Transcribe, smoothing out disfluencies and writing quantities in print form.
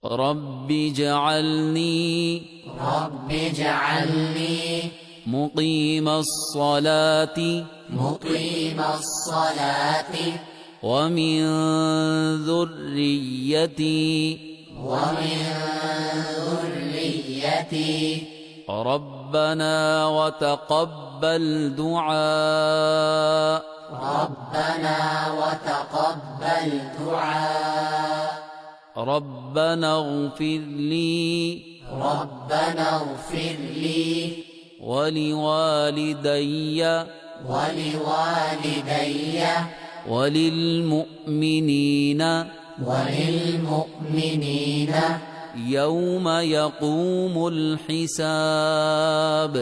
رب اجعلني مقيم الصلاة ومن ذريتي ربنا وتقبل دعاء ربنا اغفر لي ولوالدي وللمؤمنين يوم يقوم الحساب